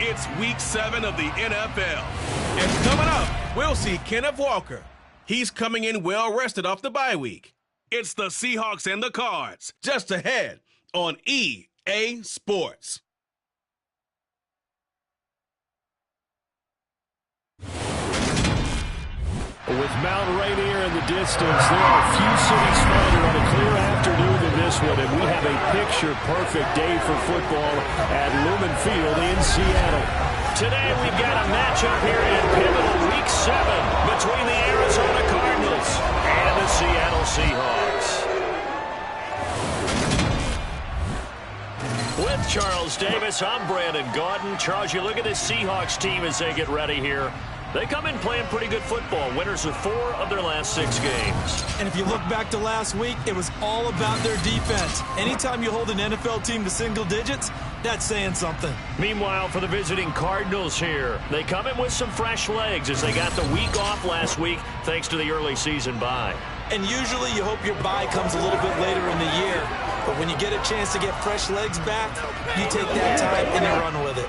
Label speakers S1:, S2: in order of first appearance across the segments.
S1: It's Week 7 of the NFL. And coming up, we'll see Kenneth Walker. He's coming in well-rested off the bye week. It's the Seahawks and the Cards, just ahead on EA Sports.
S2: With Mount Rainier in the distance, there are a few cities smarter on a clear afternoon than this one, and we have a picture-perfect day for football at Lumen Field in Seattle. Today we've got a matchup here in pivotal Week 7 between the Arizona Cardinals and the Seattle Seahawks. With Charles Davis, I'm Brandon Gaudin. Charles, you look at this Seahawks team as they get ready here. They come in playing pretty good football, winners of 4 of their last 6 games.
S3: And if you look back to last week, it was all about their defense. Anytime you hold an NFL team to single digits, that's saying something.
S2: Meanwhile, for the visiting Cardinals here, they come in with some fresh legs as they got the week off last week thanks to the early season bye.
S3: And usually you hope your bye comes a little bit later in the year. But when you get a chance to get fresh legs back, you take that time and you run with it.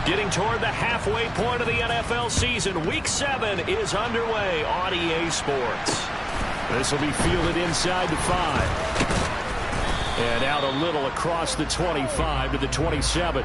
S2: Getting toward the halfway point of the NFL season, Week 7 is underway on EA Sports. This will be fielded inside the 5. And out a little across the 25 to the 27.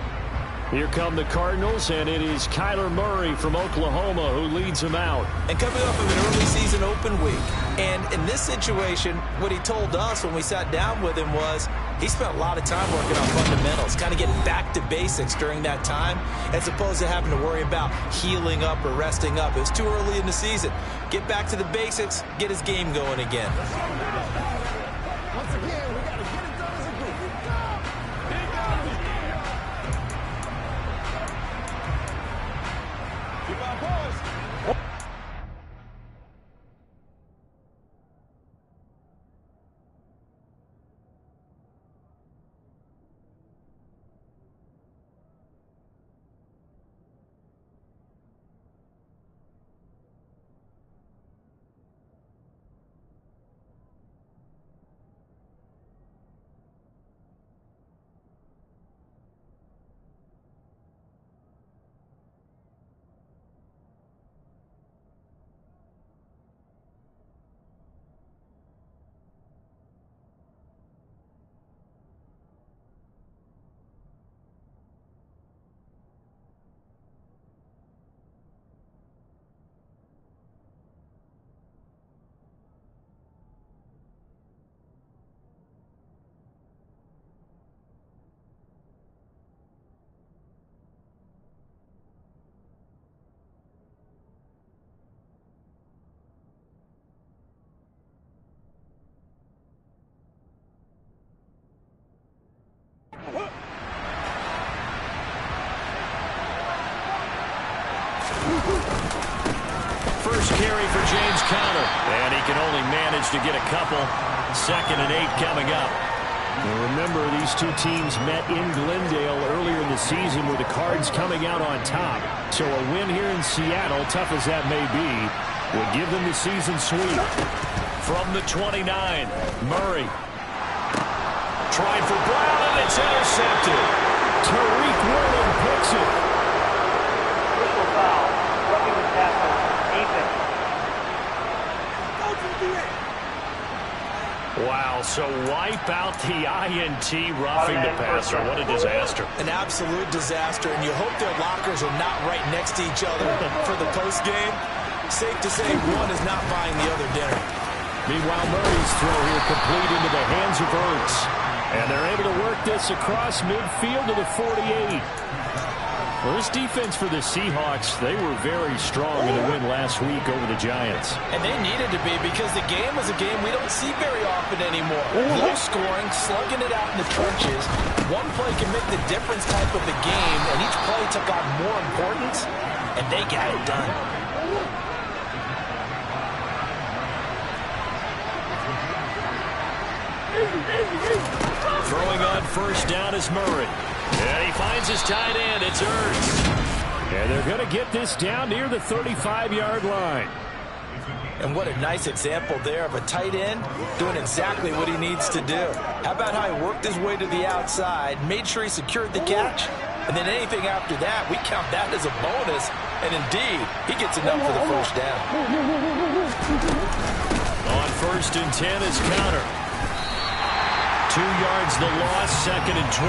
S2: Here come the Cardinals, and it is Kyler Murray from Oklahoma who leads them out.
S3: And coming off of an early season open week. And in this situation, what he told us when we sat down with him was he spent a lot of time working on fundamentals, kind of getting back to basics during that time, as opposed to having to worry about healing up or resting up. It was too early in the season. Get back to the basics, get his game going again.
S4: Once again, we got to get it done as a group. Keep our boys.
S2: First carry for James Conner, and he can only manage to get a couple. 2nd and 8 coming up. Now remember, these two teams met in Glendale earlier in the season with the Cards coming out on top. So a win here in Seattle, tough as that may be, will give them the season sweep. From the 29, Murray. Trying for Brown, and it's intercepted. Tariq Woolen picks it.
S5: Personal foul, roughing the passer, Ethan.
S2: Wow, so wipe out the INT roughing the passer. What a disaster.
S3: An absolute disaster, and you hope their lockers are not right next to each other for the postgame. Safe to say one is not buying the other dinner.
S2: Meanwhile, Murray's throw here complete into the hands of Ertz. And they're able to work this across midfield to the 48. Well, this defense for the Seahawks, they were very strong in the win last week over the Giants.
S3: And they needed to be, because the game was a game we don't see very often anymore. Low scoring, slugging it out in the trenches. One play can make the difference type of the game, and each play took on more importance, and they got it done.
S2: Throwing on first down is Murray. And he finds his tight end. It's Ertz. And they're going to get this down near the 35-yard line.
S3: And what a nice example there of a tight end doing exactly what he needs to do. How about how he worked his way to the outside, made sure he secured the catch, and then anything after that, we count that as a bonus. And indeed, he gets enough for the first down.
S2: On first and 10 is Counter. 2 yards the loss, second and 12.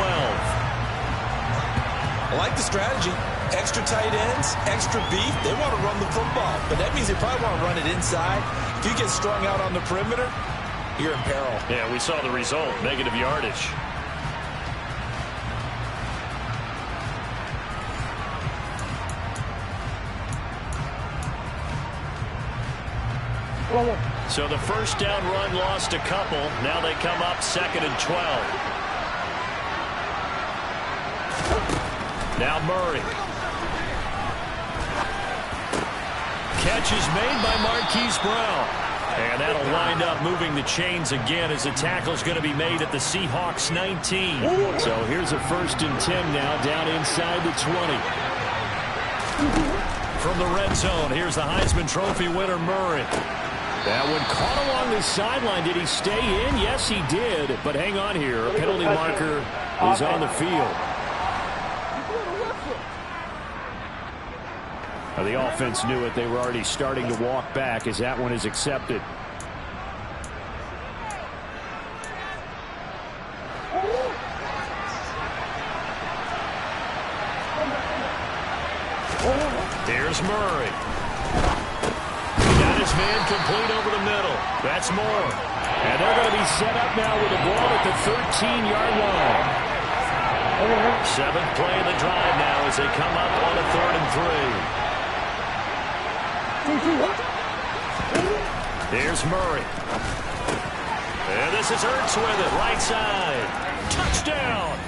S3: I like the strategy. Extra tight ends, extra beef. They want to run the football, but that means they probably want to run it inside. If you get strung out on the perimeter, you're in peril.
S2: Yeah, we saw the result, negative yardage. So the first down run lost a couple. Now they come up second and 12. Now Murray. Catch is made by Marquise Brown. And that'll wind up moving the chains again as the tackle's going to be made at the Seahawks 19. So here's a first and 10 now down inside the 20. From the red zone, here's the Heisman Trophy winner Murray. That one caught along the sideline. Did he stay in? Yes, he did. But hang on here. A penalty marker is on the field. Now, the offense knew it. They were already starting to walk back as that one is accepted. Here's Murray. Got his man complete over the middle. That's more. And they're going to be set up now with the ball at the 13-yard line. 7th play of the drive now as they come up on a 3rd and 3. Here's Murray. And this is Ertz with it, right side. Touchdown!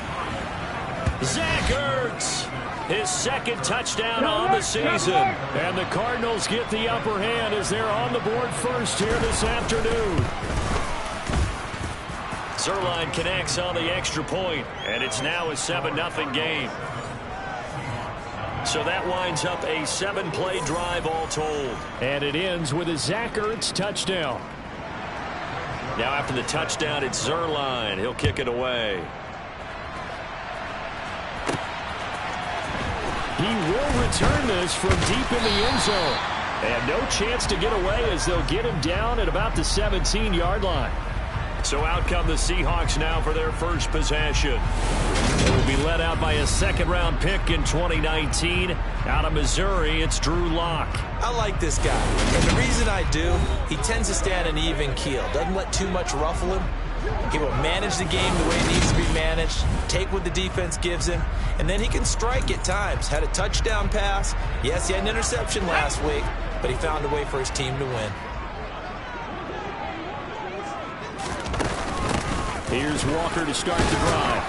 S2: Zach Ertz, his 2nd touchdown on the season. And the Cardinals get the upper hand as they're on the board first here this afternoon. Zerline connects on the extra point, and it's now a 7-0 game. So that winds up a 7-play drive all told. And it ends with a Zach Ertz touchdown. Now after the touchdown, it's Zerline. He'll kick it away. He will return this from deep in the end zone. And no chance to get away as they'll get him down at about the 17-yard line. So out come the Seahawks now for their first possession. They will be led out by a 2nd-round pick in 2019. Out of Missouri, it's Drew Lock.
S3: I like this guy, and the reason I do, he tends to stand an even keel. Doesn't let too much ruffle him. He will manage the game the way it needs to be managed, take what the defense gives him, and then he can strike at times. Had a touchdown pass. Yes, he had an interception last week, but he found a way for his team to win.
S2: Here's Walker to start the drive.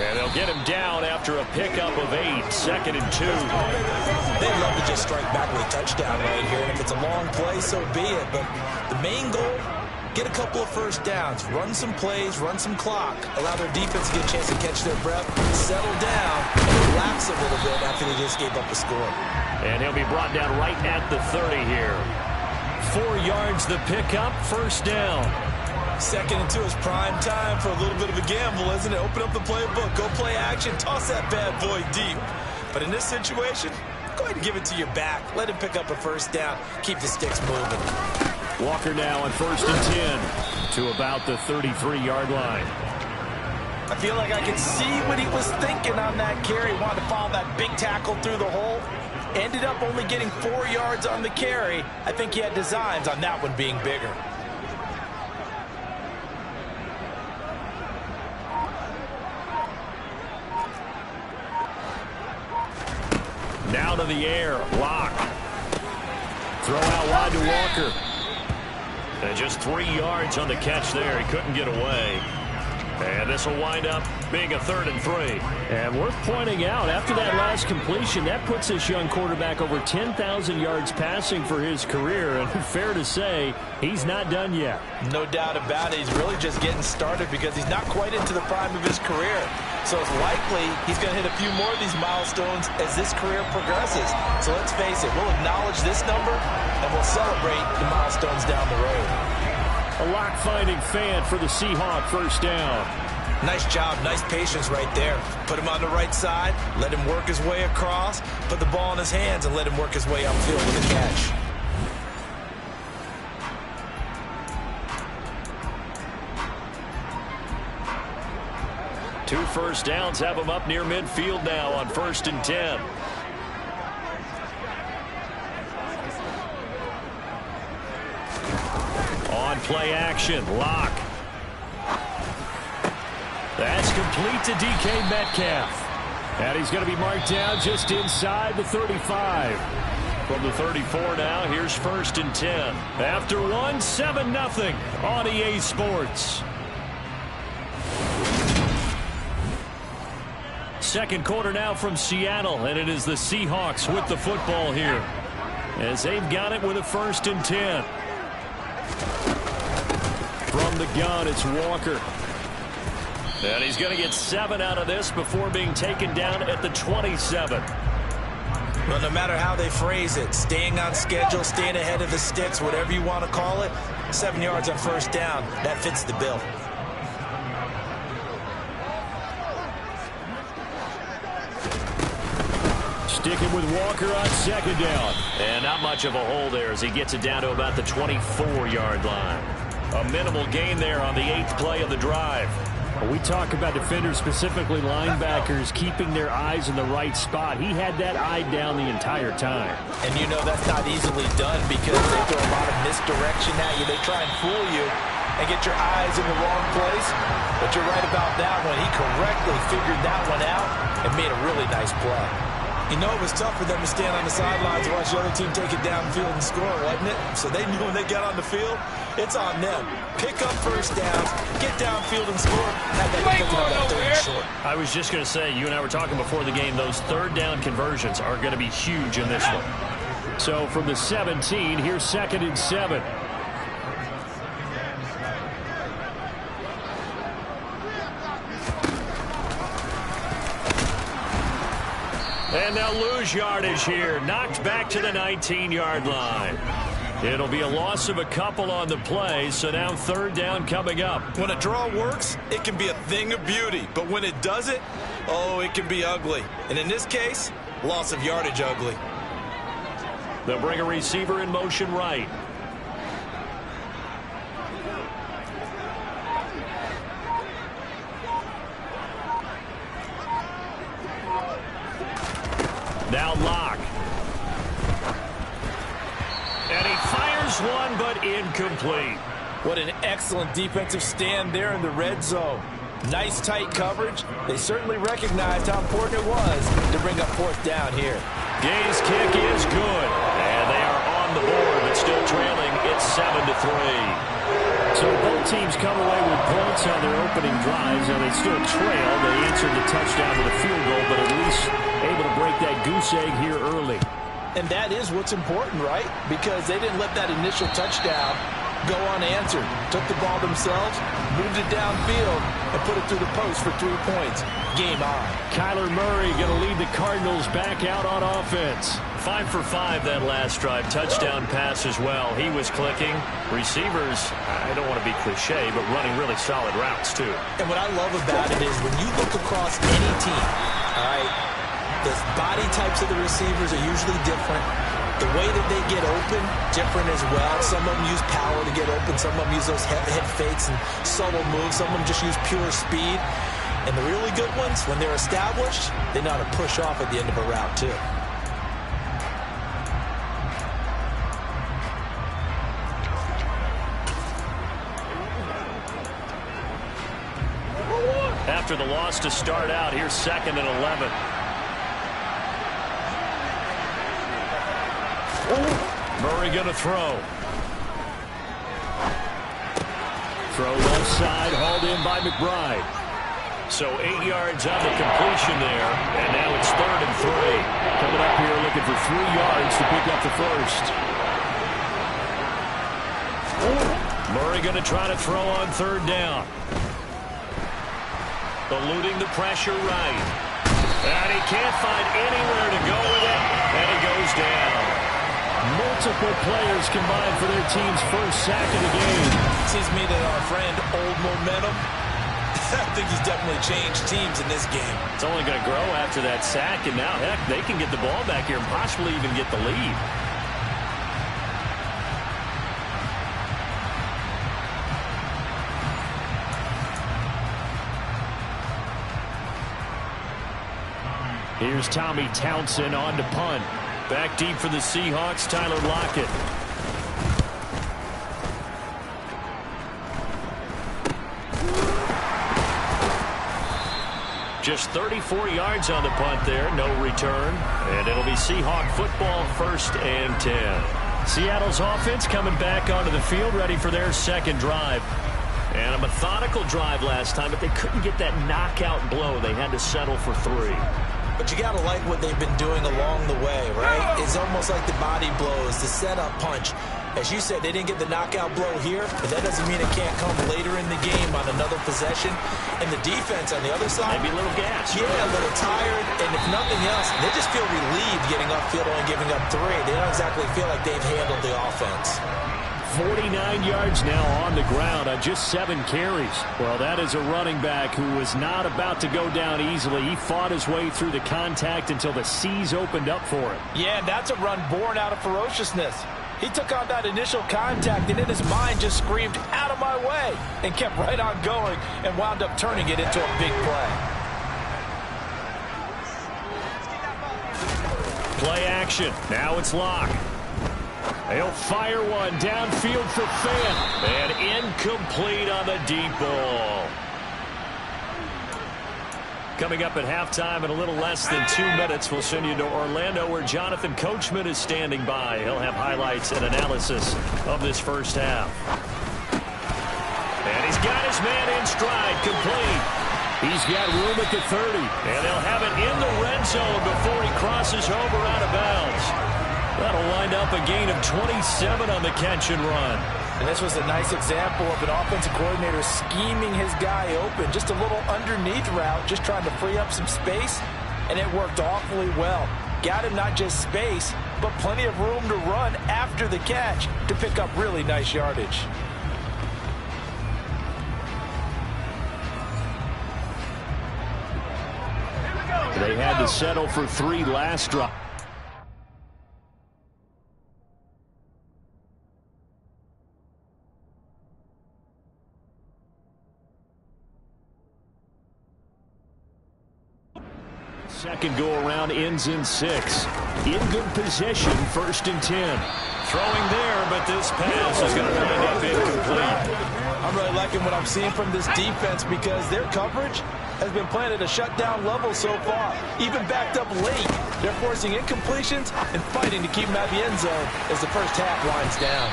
S2: And they'll get him down after a pickup of 8, 2nd and 2.
S3: They'd love to just strike back with a touchdown right here. And if it's a long play, so be it. But the main goal, get a couple of first downs, run some plays, run some clock, allow their defense to get a chance to catch their breath, settle down, and relax a little bit after they just gave up a score.
S2: And he'll be brought down right at the 30 here. 4 yards the pickup, first down.
S3: 2nd and 2 is prime time for a little bit of a gamble, isn't it? Open up the playbook, go play action, toss that bad boy deep. But in this situation, go ahead and give it to your back. Let him pick up a first down. Keep the sticks moving.
S2: Walker now on 1st and 10 to about the 33-yard line.
S3: I feel like I can see what he was thinking on that carry. Wanted to follow that big tackle through the hole. Ended up only getting 4 yards on the carry. I think he had designs on that one being bigger.
S2: in the air. Lock. Throw out wide to Walker. And just 3 yards on the catch there. He couldn't get away. And this will wind up being a 3rd and 3.
S6: And worth pointing out, after that last completion, that puts this young quarterback over 10,000 yards passing for his career. And fair to say, he's not done yet.
S3: No doubt about it. He's really just getting started because he's not quite into the prime of his career. So it's likely he's going to hit a few more of these milestones as this career progresses. So let's face it, we'll acknowledge this number and we'll celebrate the milestones down the road.
S6: A lock-finding fan for the Seahawks first down.
S3: Nice job, nice patience right there. Put him on the right side, let him work his way across, put the ball in his hands and let him work his way upfield with a catch.
S2: Two first downs have him up near midfield now on 1st and 10. On play action, Lock. That's complete to DK Metcalf. And he's going to be marked down just inside the 35. From the 34 now, here's 1st and 10. After one, 7-0 on EA Sports. Second quarter now from Seattle, and it is the Seahawks with the football here as they've got it with a 1st and 10. From the gun, it's Walker. And he's going to get 7 out of this before being taken down at the 27.
S3: Well, no matter how they phrase it, staying on schedule, staying ahead of the sticks, whatever you want to call it, 7 yards on first down, that fits the bill.
S2: Sticking with Walker on 2nd down. And not much of a hole there as he gets it down to about the 24-yard line. A minimal gain there on the 8th play of the drive.
S6: We talk about defenders, specifically linebackers, keeping their eyes in the right spot. He had that eye down the entire time.
S3: And you know that's not easily done because they throw a lot of misdirection at you. They try and fool you and get your eyes in the wrong place. But you're right about that one. He correctly figured that one out and made a really nice play. You know, it was tough for them to stand on the sidelines and watch the other team take it downfield and score, wasn't it? So they knew when they got on the field, it's on them. Pick up first downs, get downfield and score. That 3rd and short.
S2: I was just going to say, you and I were talking before the game, those 3rd down conversions are going to be huge in this one.
S6: So from the 17, here's 2nd and 7.
S2: And they'll lose yardage here. Knocked back to the 19-yard line. It'll be a loss of a couple on the play, so now 3rd down coming up.
S3: When a draw works, it can be a thing of beauty. But when it doesn't, oh, it can be ugly. And in this case, loss of yardage ugly.
S2: They'll bring a receiver in motion right. Now Lock. And he fires one, but incomplete.
S3: What an excellent defensive stand there in the red zone. Nice tight coverage. They certainly recognized how important it was to bring up 4th down here.
S2: Gay's kick is good. And they are on the board, but still trailing. It's 7-3.
S6: So both teams come away with points on their opening drives, and they still trail. They answered the touchdown with a field goal, but at least able to break that goose egg here early.
S3: And that is what's important, right? Because they didn't let that initial touchdown go unanswered. Took the ball themselves, moved it downfield, and put it through the post for 3 points. Game on.
S6: Kyler Murray going to lead the Cardinals back out on offense.
S2: 5 for 5 that last drive. Touchdown pass as well. He was clicking. Receivers, I don't want to be cliche, but running really solid routes too.
S3: And what I love about it is when you look across any team, all right, the body types of the receivers are usually different. The way that they get open, different as well. Some of them use power to get open. Some of them use those head fakes and subtle moves. Some of them just use pure speed. And the really good ones, when they're established, they know how to push off at the end of a route too.
S2: After the loss to start out, here's 2nd and 11. Murray going to throw. Throw left side, hauled in by McBride. So 8 yards on the completion there, and now it's 3rd and 3. Coming up here looking for 3 yards to pick up the first. Murray going to try to throw on 3rd down. Eluding the pressure right. And he can't find anywhere to go with it, and he goes down. Multiple players combined for their team's first sack of the game.
S3: Seems to me that our friend Old Momentum, I think he's definitely changed teams in this game.
S2: It's only going to grow after that sack, and now, heck, they can get the ball back here and possibly even get the lead. Here's Tommy Townsend on to punt. Back deep for the Seahawks, Tyler Lockett. Just 34 yards on the punt there, no return. And it'll be Seahawk football, 1st and 10. Seattle's offense coming back onto the field, ready for their second drive. And a methodical drive last time, but they couldn't get that knockout blow. They had to settle for 3.
S3: But you got to like what they've been doing along the way, right? It's almost like the body blows, the setup punch. As you said, they didn't get the knockout blow here, but that doesn't mean it can't come later in the game on another possession. And the defense on the other side,
S2: maybe a little gas.
S3: Yeah, a little tired. And if nothing else, they just feel relieved getting upfield and giving up 3. They don't exactly feel like they've handled the offense.
S2: 49 yards now on the ground on just 7 carries. Well, that is a running back who was not about to go down easily. He fought his way through the contact until the seas opened up for him.
S3: Yeah, that's a run born out of ferociousness. He took on that initial contact and in his mind just screamed, "Out of my way," and kept right on going and wound up turning it into a big play.
S2: Play action. Now it's Locke. He'll fire one downfield for Fant. And incomplete on the deep ball. Coming up at halftime in a little less than 2 minutes, we'll send you to Orlando where Jonathan Coachman is standing by. He'll have highlights and analysis of this first half. And he's got his man in stride, complete. He's got room at the 30. And they'll have it in the red zone before he crosses over out of bounds. That'll wind up a gain of 27 on the catch and run.
S3: And this was a nice example of an offensive coordinator scheming his guy open. Just a little underneath route, just trying to free up some space, and it worked awfully well. Got him not just space, but plenty of room to run after the catch to pick up really nice yardage.
S2: They had to settle for 3 last drive. Second go-around ends in 6. In good position, 1st and 10. Throwing there, but this pass is going to wind up incomplete.
S3: I'm really liking what I'm seeing from this defense because their coverage has been playing at a shutdown level so far. Even backed up late, they're forcing incompletions and fighting to keep them out of the end zone as the first half winds down.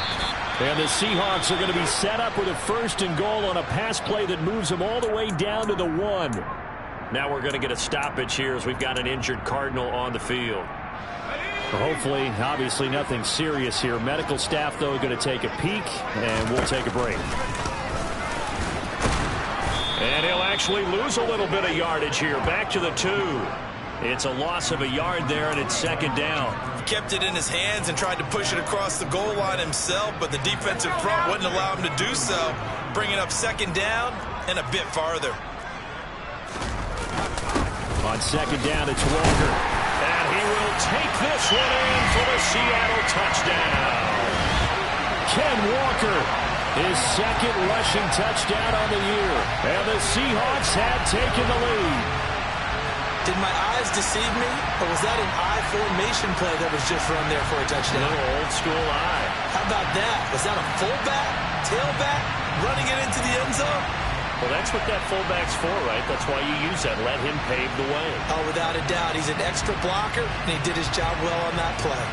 S2: And the Seahawks are going to be set up with a 1st and goal on a pass play that moves them all the way down to the 1. Now we're going to get a stoppage here as we've got an injured Cardinal on the field. Hopefully, obviously nothing serious here. Medical staff, though, going to take a peek, and we'll take a break. And he'll actually lose a little bit of yardage here. Back to the 2. It's a loss of a yard there, and it's 2nd down.
S3: He kept it in his hands and tried to push it across the goal line himself, but the defensive front wouldn't allow him to do so, bringing up 2nd down and a bit farther.
S2: On 2nd down, it's Walker. And he will take this one in for the Seattle touchdown. Ken Walker, his 2nd rushing touchdown on the year. And the Seahawks had taken the lead.
S3: Did my eyes deceive me? Or was that an I formation play that was just run there for a touchdown?
S2: A little old school eye.
S3: How about that? Was that a fullback, tailback, running it into the end zone?
S2: Well, that's what that fullback's for, right? That's why you use that. Let him pave the way.
S3: Oh, without a doubt. He's an extra blocker, and he did his job well on that play.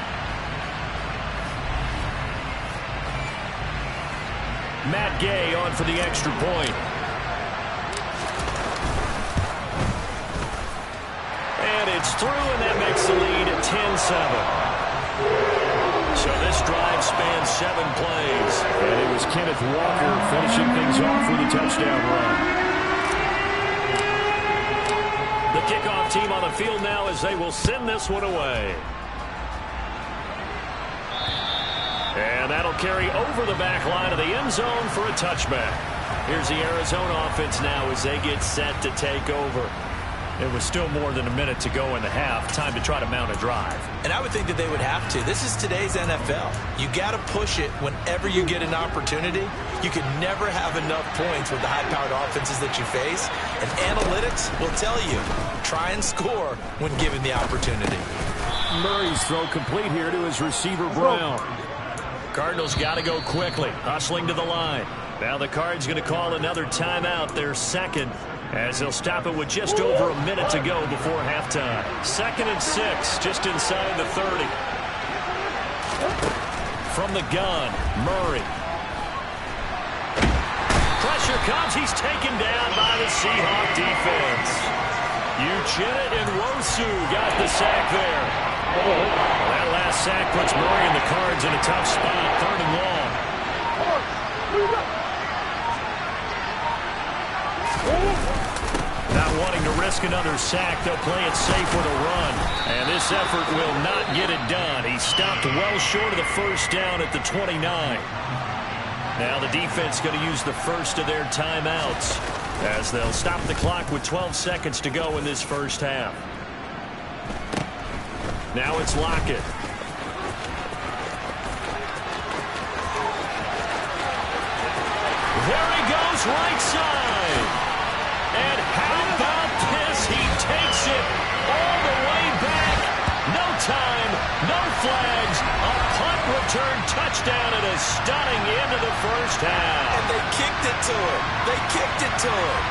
S2: Matt Gay on for the extra point. And it's through, and that makes the lead at 10-7. So this drive spans 7 plays.
S6: And it was Kenneth Walker finishing things off with a touchdown run.
S2: The kickoff team on the field now as they will send this one away. And that'll carry over the back line of the end zone for a touchback. Here's the Arizona offense now as they get set to take over. It was still more than a minute to go in the half. Time to try to mount a drive.
S3: And I would think that they would have to. This is today's NFL. You got to push it whenever you get an opportunity. You can never have enough points with the high-powered offenses that you face. And analytics will tell you, try and score when given the opportunity.
S6: Murray's throw complete here to his receiver, Brown.
S2: Cardinals got to go quickly, hustling to the line. Now the Cards going to call another timeout, their second, as they'll stop it with just over a minute to go before halftime. 2nd and 6, just inside the 30. From the gun, Murray. Pressure comes. He's taken down by the Seahawks defense. Uchenna and Wosu got the sack there. That last sack puts Murray and the Cards in a tough spot. 3rd and long. Not wanting to risk another sack, they'll play it safe with a run. And this effort will not get it done. He stopped well short of the first down at the 29. Now the defense going to use the first of their timeouts as they'll stop the clock with 12 seconds to go in this first half. Now it's Lockett. There he goes, right side. And how about this? He takes it all the way back. No time, no flags. A punt return touchdown and a stunning end of the first half.
S3: And they kicked it to him. They kicked it to him.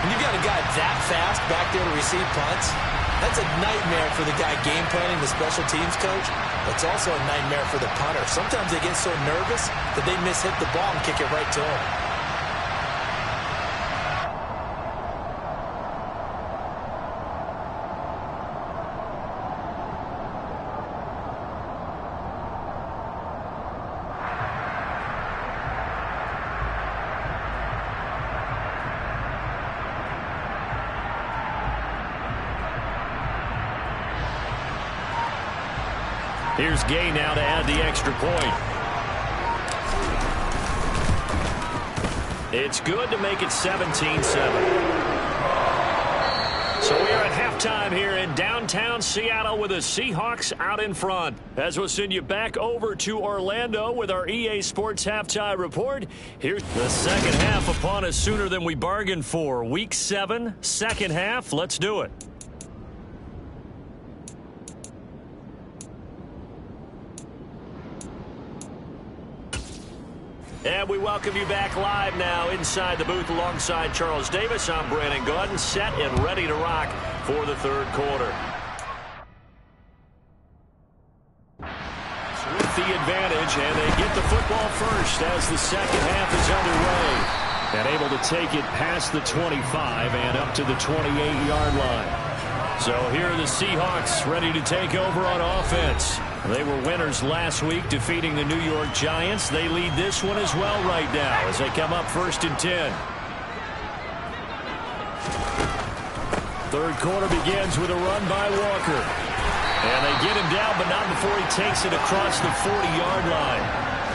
S3: When you've got a guy that fast back there to receive punts, that's a nightmare for the guy game planning, the special teams coach. But it's also a nightmare for the punter. Sometimes they get so nervous that they mishit the ball and kick it right to him.
S2: Here's Gay now to add the extra point. It's good to make it 17-7. So we are at halftime here in downtown Seattle with the Seahawks out in front. As we'll send you back over to Orlando with our EA Sports Halftime Report. Here's the second half upon us sooner than we bargained for. Week 7, second half. Let's do it. And we welcome you back live now inside the booth alongside Charles Davis. I'm Brandon Gaudin, set and ready to rock for the third quarter. With the advantage, and they get the football first as the second half is underway. And able to take it past the 25 and up to the 28-yard line. So here are the Seahawks ready to take over on offense. They were winners last week, defeating the New York Giants. They lead this one as well right now as they come up 1st and 10. Third quarter begins with a run by Walker. And they get him down, but not before he takes it across the 40-yard line.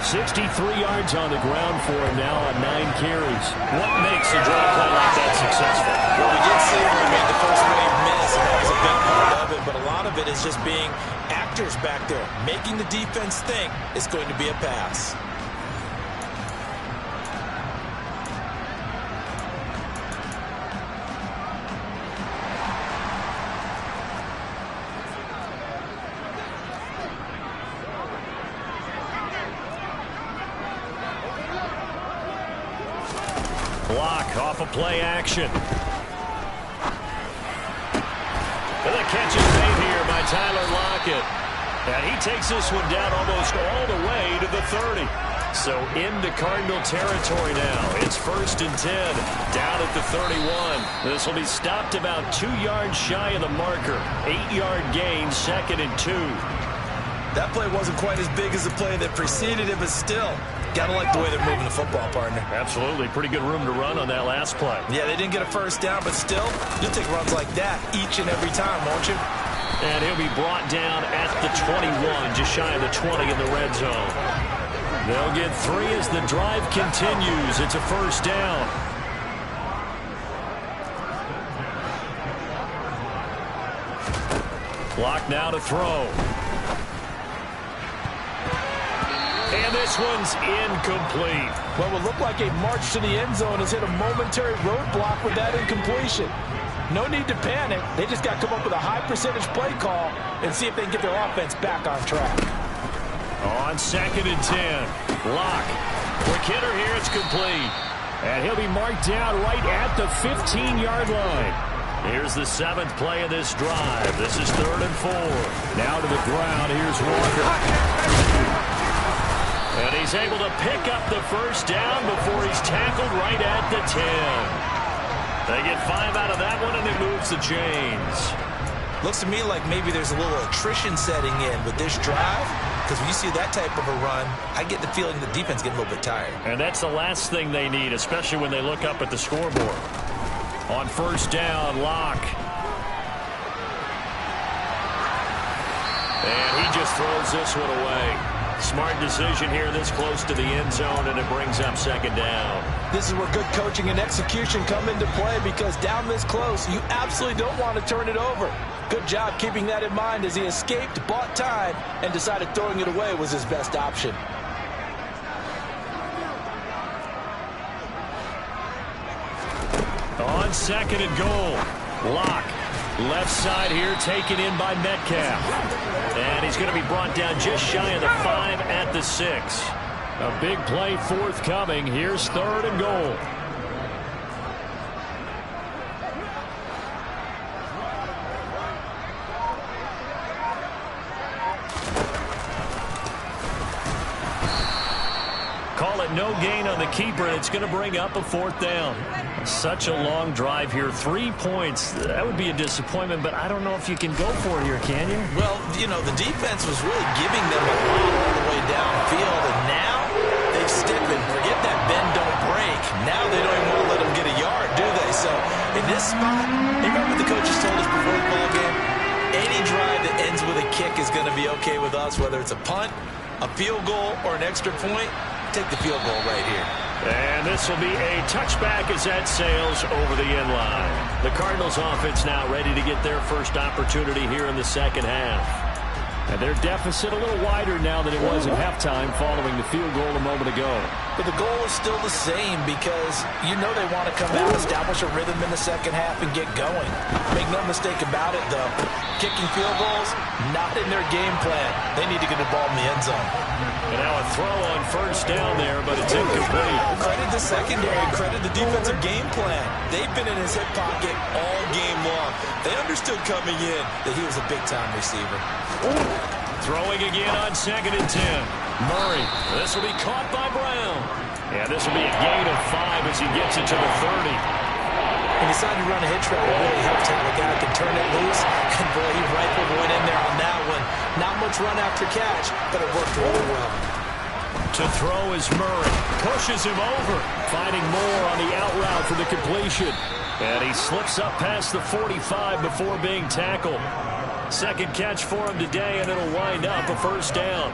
S2: 63 yards on the ground for him now on 9 carries. What makes a draw play like that successful?
S3: Well, we did see when we made the first wave miss, and that was a big part of it, but a lot of it is just being actors back there, making the defense think it's going to be a pass.
S2: Block off of play action. And the catch is made here by Tyler Lockett. And he takes this one down almost all the way to the 30. So into Cardinal territory now. It's 1st and 10, down at the 31. This will be stopped about 2 yards shy of the marker. 8-yard gain, 2nd and 2.
S3: That play wasn't quite as big as the play that preceded it, but still, gotta like the way they're moving the football, partner.
S2: Absolutely. Pretty good room to run on that last play.
S3: Yeah, they didn't get a first down, but still, you'll take runs like that each and every time, won't you?
S2: And he'll be brought down at the 21, just shy of the 20 in the red zone. They'll get 3 as the drive continues. It's a first down. Clock now to throw. And this one's incomplete.
S7: Well, it looked like a march to the end zone has hit a momentary roadblock with that incompletion. No need to panic. They just got to come up with a high percentage play call and see if they can get their offense back on track.
S2: On 2nd and 10. Lock. Quick hitter here. It's complete.
S6: And he'll be marked down right at the 15-yard line.
S2: Here's the 7th play of this drive. This is 3rd and 4. Now to the ground. Here's Walker. And he's able to pick up the first down before he's tackled right at the 10. They get 5 out of that one, and it moves the chains.
S3: Looks to me like maybe there's a little attrition setting in with this drive, because when you see that type of a run, I get the feeling the defense getting a little bit tired.
S2: And that's the last thing they need, especially when they look up at the scoreboard. On first down, Lock. And he just throws this one away. Smart decision here this close to the end zone, and it brings up 2nd down.
S7: This is where good coaching and execution come into play, because down this close, you absolutely don't want to turn it over. Good job keeping that in mind as he escaped, bought time, and decided throwing it away was his best option.
S2: On 2nd and goal, Lock. Left side here taken in by Metcalf. And he's going to be brought down just shy of the 5 at the 6.
S6: A big play forthcoming. Here's 3rd and goal.
S2: Call it no gain on the keeper, and it's going to bring up a 4th down. Such a long drive here. 3 points. That would be a disappointment, but I don't know if you can go for it here, can you?
S3: Well, you know, the defense was really giving them a lot all the way downfield, and now they've stepped in. Forget that bend, don't break. Now they don't even want to let them get a yard, do they? So in this spot, you remember what the coaches told us before the ball game? Any drive that ends with a kick is going to be okay with us, whether it's a punt, a field goal, or an extra point. Take the field goal right here.
S2: And this will be a touchback as that sails over the end line. The Cardinals offense now ready to get their first opportunity here in the 2nd half.
S6: And their deficit a little wider now than it was at halftime following the field goal a moment ago.
S3: But the goal is still the same, because you know they want to come out, establish a rhythm in the 2nd half, and get going. Make no mistake about it, though. Kicking field goals, not in their game plan. They need to get the ball in the end zone.
S2: And now a throw on first down there, but it's incomplete.
S3: Credit the secondary, credit the defensive game plan. They've been in his hip pocket all game long. They understood coming in that he was a big-time receiver.
S2: Throwing again on 2nd and 10. Murray. This will be caught by Brown. And this will be a gain of 5 as he gets it to the 30.
S3: He decided to run a hitch route. It really helped to have a guy that can turn it loose. And boy, he rifled one in there on that one. Not much run after catch, but it worked really well.
S2: To throw is Murray. Pushes him over. Finding more on the out route for the completion. And he slips up past the 45 before being tackled. 2nd catch for him today, and it'll wind up a first down.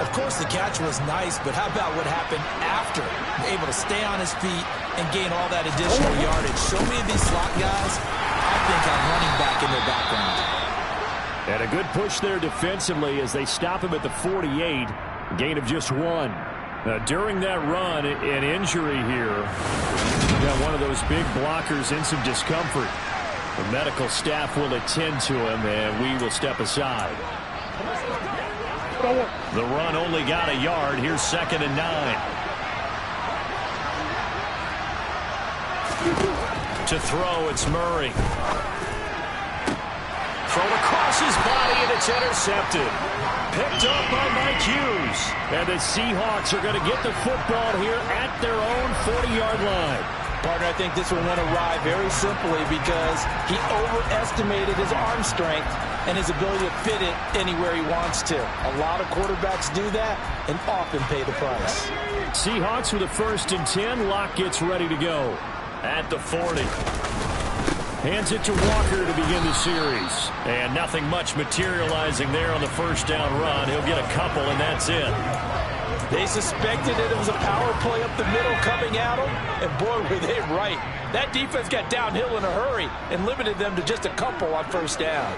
S3: Of course, the catch was nice, but how about what happened after? Able to stay on his feet and gain all that additional yardage. So many of these slot guys, I think, have running back in their background.
S6: And a good push there defensively as they stop him at the 48. Gain of just 1. Now, during that run, an injury here. Got one of those big blockers in some discomfort. The medical staff will attend to him, and we will step aside.
S2: The run only got a yard. Here's 2nd and 9. To throw, it's Murray. thrown across his body, and it's intercepted. Picked up by Mike Hughes. And the Seahawks are going to get the football here at their own 40-yard line.
S7: Partner, I think this one went awry very simply because he overestimated his arm strength and his ability to fit it anywhere he wants to. A lot of quarterbacks do that and often pay the price.
S2: Seahawks with a 1st and 10. Locke gets ready to go at the 40. Hands it to Walker to begin the series. And nothing much materializing there on the 1st down run. He'll get a couple, and that's it.
S7: They suspected it was a power play up the middle coming at them, and boy, were they right. That defense got downhill in a hurry and limited them to just a couple on 1st down.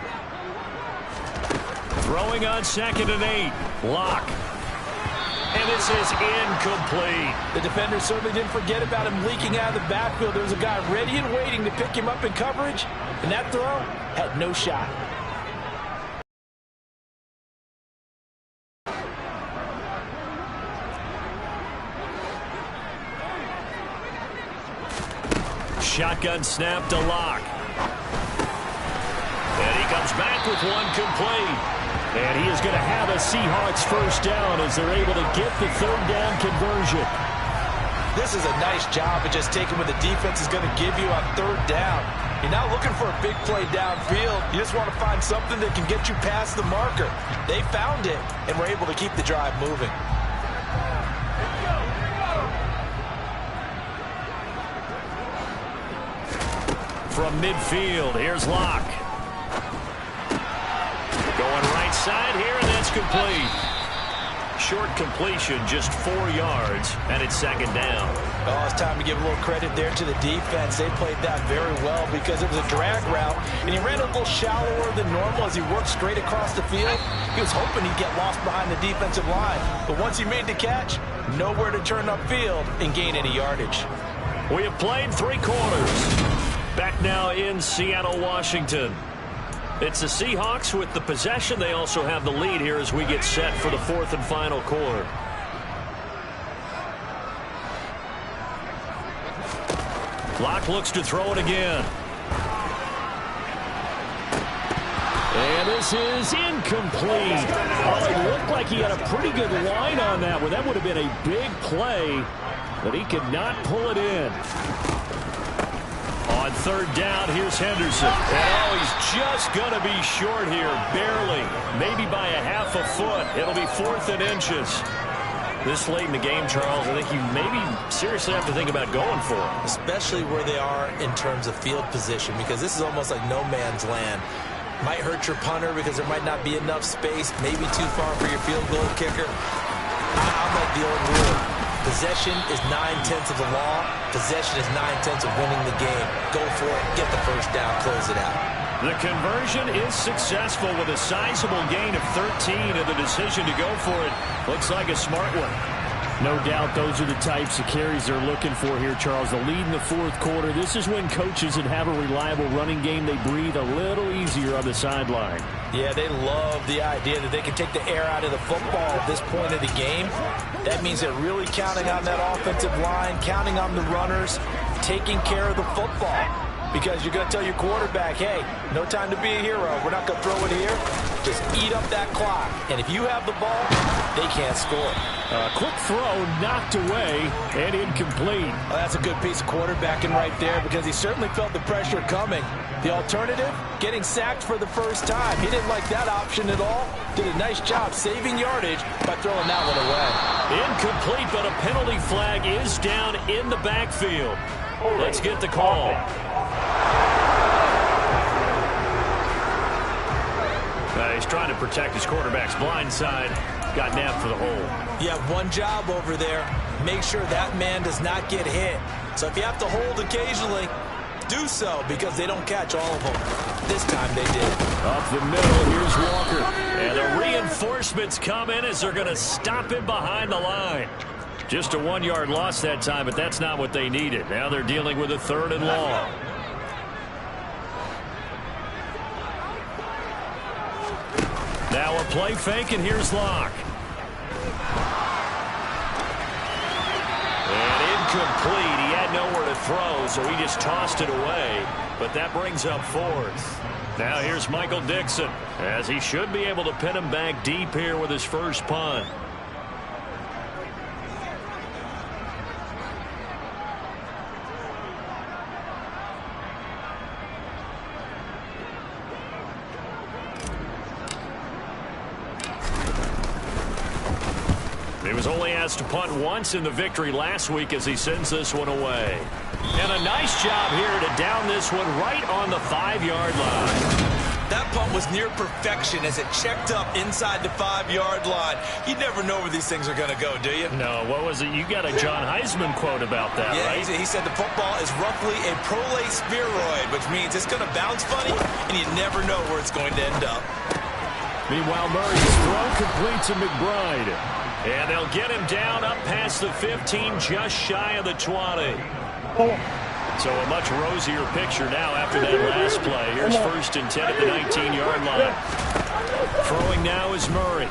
S2: Throwing on 2nd and 8. Locke. And this is incomplete.
S7: The defender certainly didn't forget about him leaking out of the backfield. There was a guy ready and waiting to pick him up in coverage, and that throw had no shot.
S2: Shotgun snap to Locke. And he comes back with one complete. And he is going to have a Seahawks 1st down as they're able to get the 3rd down conversion.
S7: This is a nice job of just taking what the defense is going to give you on 3rd down. You're not looking for a big play downfield. You just want to find something that can get you past the marker. They found it and were able to keep the drive moving.
S2: From midfield, here's Locke. Going right side here, and that's complete. Short completion, just 4 yards, and it's 2nd down.
S7: Oh, it's time to give a little credit there to the defense. They played that very well because it was a drag route, and he ran a little shallower than normal as he worked straight across the field. He was hoping he'd get lost behind the defensive line, but once he made the catch, nowhere to turn upfield and gain any yardage.
S2: We have played 3 quarters. Back now in Seattle, Washington. It's the Seahawks with the possession. They also have the lead here as we get set for the 4th and final quarter. Locke looks to throw it again. And this is incomplete. Oh, it looked like he had a pretty good line on that one. That would have been a big play, but he could not pull it in. On 3rd down, here's Henderson. And oh, he's just going to be short here, barely. Maybe by a half a foot. It'll be 4th and inches. This late in the game, Charles, I think you maybe seriously have to think about going for it.
S3: Especially where they are in terms of field position, because this is almost like no man's land. Might hurt your punter because there might not be enough space, maybe too far for your field goal kicker. I'm like the old rule. Possession is 9/10 of the law. Possession is 9/10 of winning the game. Go for it. Get the 1st down. Close it out.
S2: The conversion is successful with a sizable gain of 13, and the decision to go for it looks like a smart one. No doubt those are the types of carries they're looking for here, Charles. The lead in the 4th quarter. This is when coaches that have a reliable running game, they breathe a little easier on the sideline.
S7: Yeah, they love the idea that they can take the air out of the football at this point of the game. That means they're really counting on that offensive line, counting on the runners, taking care of the football. Because you're going to tell your quarterback, hey, no time to be a hero. We're not going to throw it here. Just eat up that clock. And if you have the ball, they can't score.
S2: Quick throw knocked away and incomplete.
S7: Well, that's a good piece of quarterbacking right there because he certainly felt the pressure coming. The alternative, getting sacked for the 1st time. He didn't like that option at all. Did a nice job saving yardage by throwing that one away.
S2: Incomplete, but a penalty flag is down in the backfield. Let's get the call. He's trying to protect his quarterback's blind side. Got nabbed for the hole.
S3: You have one job over there. Make sure that man does not get hit. So if you have to hold occasionally, do so because they don't catch all of them. This time they did.
S2: Up the middle, here's Walker. And the reinforcements come in as they're going to stop him behind the line. Just a 1-yard loss that time, but that's not what they needed. Now they're dealing with a 3rd and long. Now a play fake, and here's Locke. And incomplete. He had nowhere to throw, so he just tossed it away. But that brings up 4th. Now here's Michael Dixon, as he should be able to pin him back deep here with his first punt. He was only asked to punt once in the victory last week as he sends this one away. And a nice job here to down this one right on the 5-yard line.
S3: That punt was near perfection as it checked up inside the 5-yard line. You never know where these things are going to go, do you?
S2: No, what was it? You got a John Heisman quote about that, right?
S3: Yeah, he said the football is roughly a prolate spheroid, which means it's going to bounce funny, and you never know where it's going to end up.
S2: Meanwhile, Murray's throw complete to McBride. And they'll get him down up past the 15, just shy of the 20. So a much rosier picture now after that last play. Here's 1st and 10 at the 19-yard line. Throwing now is Murray.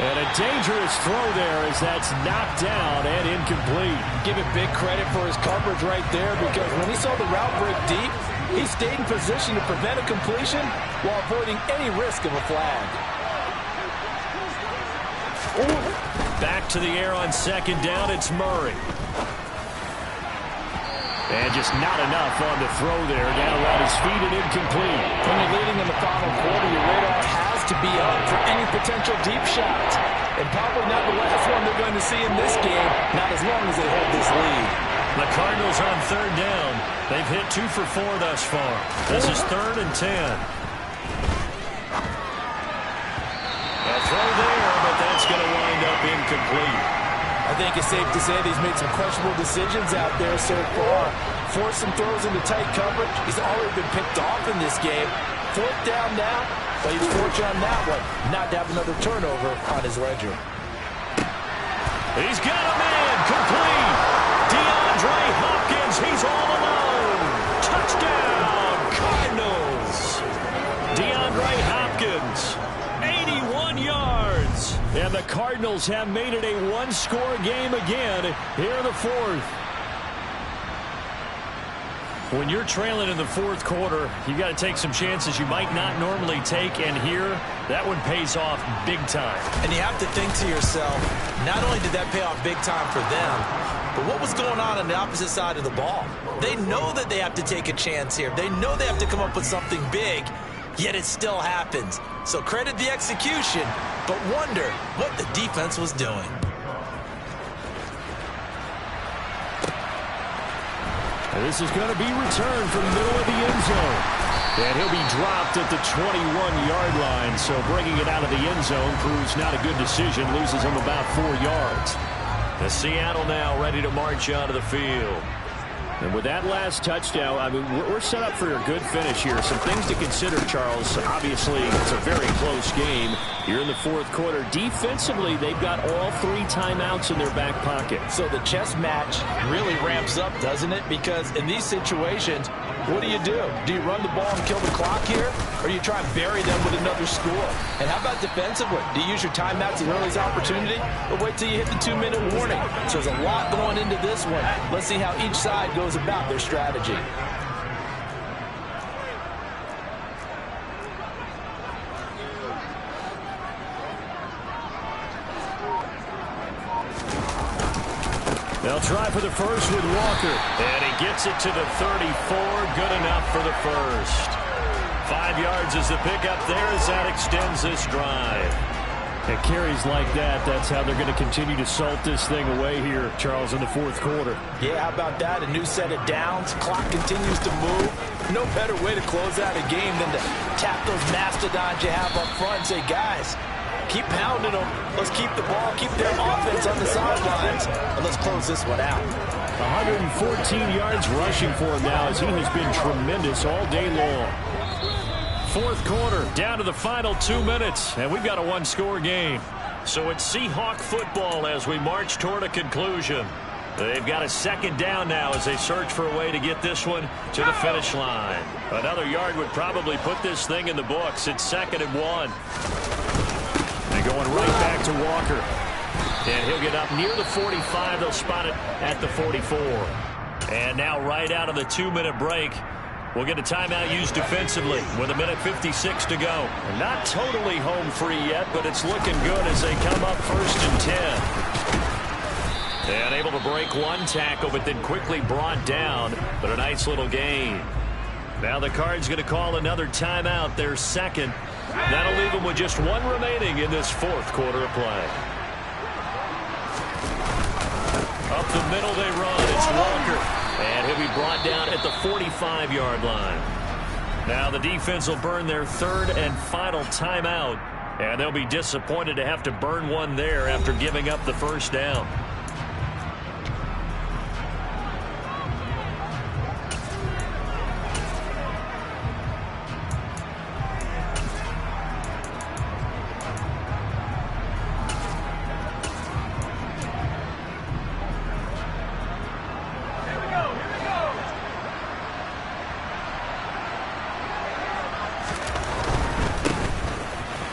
S2: And a dangerous throw there as that's knocked down and incomplete.
S7: Give it big credit for his coverage right there, because when he saw the route break deep, he stayed in position to prevent a completion while avoiding any risk of a flag.
S2: Back to the air on 2nd down, it's Murray. And just not enough on the throw there. Down around his feet and incomplete.
S7: When you're leading in the final quarter, your radar has to be up for any potential deep shots. And probably not the last one they're going to see in this game, not as long as they hold this lead.
S2: The Cardinals on 3rd down. They've hit 2 for 4 thus far. This is 3rd and 10. A throw there, but that's going to wind up incomplete.
S7: I think it's safe to say that he's made some questionable decisions out there so far. Forced some throws into tight coverage. He's already been picked off in this game. 4th down now, but he's fortunate on that one not to have another turnover on his ledger.
S2: He's got a man, complete. DeAndre Hopkins, he's all alone. Touchdown, Cardinals. DeAndre Hopkins, 81 yards. And the Cardinals have made it a one-score game again here in the 4th. When you're trailing in the 4th quarter, you've got to take some chances you might not normally take, and here, that one pays off big time.
S3: And you have to think to yourself, not only did that pay off big time for them, but what was going on the opposite side of the ball? They know that they have to take a chance here. They know they have to come up with something big, yet it still happens. So credit the execution, but wonder what the defense was doing.
S2: And this is going to be returned from the middle of the end zone. And he'll be dropped at the 21-yard line. So bringing it out of the end zone proves not a good decision. Loses him about 4 yards. The Seattle now ready to march onto the field. And with that last touchdown, I mean, we're set up for a good finish here. Some things to consider, Charles. Obviously, it's a very close game here in the 4th quarter. Defensively, they've got all 3 timeouts in their back pocket.
S7: So the chess match really ramps up, doesn't it? Because in these situations, what do? Do you run the ball and kill the clock here? Or you try and bury them with another score? And how about defensively? Do you use your timeouts as early as opportunity? Or wait till you hit the 2-minute warning? So there's a lot going into this one. Let's see how each side goes about their strategy.
S2: They'll try for the first with Walker. And he gets it to the 34. Good enough for the first. 5 yards is the pickup there as that extends this drive. At carries like that, that's how they're going to continue to salt this thing away here, Charles, in the 4th quarter.
S7: Yeah, how about that? A new set of downs. Clock continues to move. No better way to close out a game than to tap those mastodons you have up front and say, guys, keep pounding them. Let's keep the ball, keep their offense on the sidelines, and let's close this one out.
S2: 114 yards rushing for him now as he has been tremendous all day long. 4th quarter, down to the final 2 minutes, and we've got a one-score game. So it's Seahawk football as we march toward a conclusion. They've got a 2nd down now as they search for a way to get this one to the finish line. Another yard would probably put this thing in the books. It's 2nd and 1. They're going right back to Walker. And he'll get up near the 45. They'll spot it at the 44. And now right out of the 2-minute break, we'll get a timeout used defensively with 1:56 to go. And not totally home free yet, but it's looking good as they come up 1st and 10. And able to break one tackle, but then quickly brought down. But a nice little gain. Now the Cards going to call another timeout, their second. That'll leave them with just one remaining in this 4th quarter of play. Up the middle they run. It's Walker. And he'll be brought down at the 45-yard line. Now the defense will burn their 3rd and final timeout. And they'll be disappointed to have to burn one there after giving up the first down.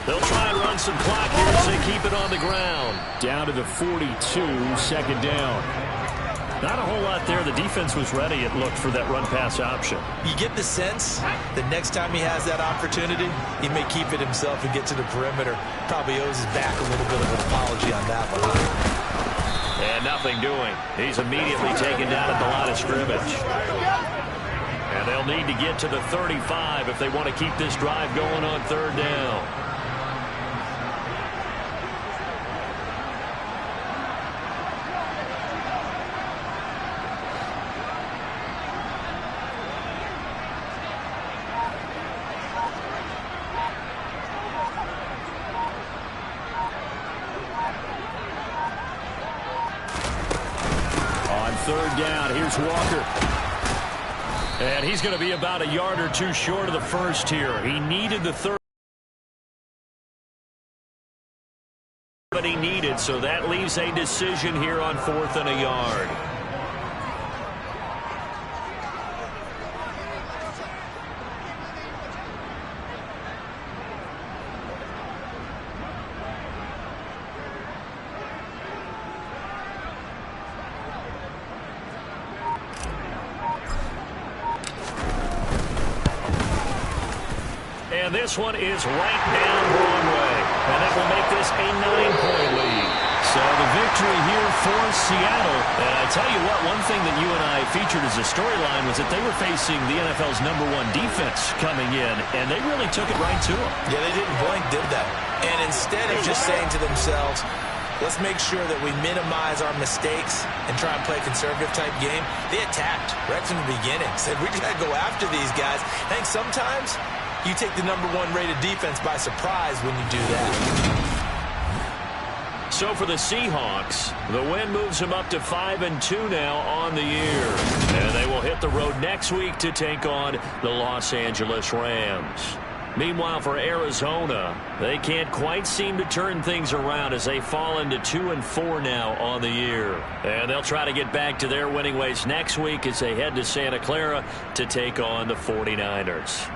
S2: They'll try and run some clock here as they keep it on the ground.
S6: Down to the 42, 2nd down.
S2: Not a whole lot there. The defense was ready, it looked, for that run-pass option.
S3: You get the sense that next time he has that opportunity, he may keep it himself and get to the perimeter. Probably owes his back a little bit of an apology on that one.
S2: And nothing doing. He's immediately taken down at the line of scrimmage. And they'll need to get to the 35 if they want to keep this drive going on 3rd down.
S6: On 3rd down, here's Walker.
S2: And he's going to be about a yard or two short of the first here. He needed the 3rd. But he needed, so that leaves a decision here on 4th and a yard. And this one is right down Broadway. And that will make this a 9-point lead. So the victory here for Seattle. And I tell you what, one thing that you and I featured as a storyline was that they were facing the NFL's #1 defense coming in. And they really took it right to them.
S3: Yeah, they didn't blink, did they? And instead of just saying to themselves, let's make sure that we minimize our mistakes and try and play a conservative-type game, they attacked right from the beginning. Said, we got to go after these guys. I think sometimes you take the #1 rated defense by surprise when you do that.
S2: So for the Seahawks, the win moves them up to 5-2 now on the year. And they will hit the road next week to take on the Los Angeles Rams. Meanwhile, for Arizona, they can't quite seem to turn things around as they fall into 2-4 now on the year. And they'll try to get back to their winning ways next week as they head to Santa Clara to take on the 49ers.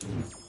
S8: you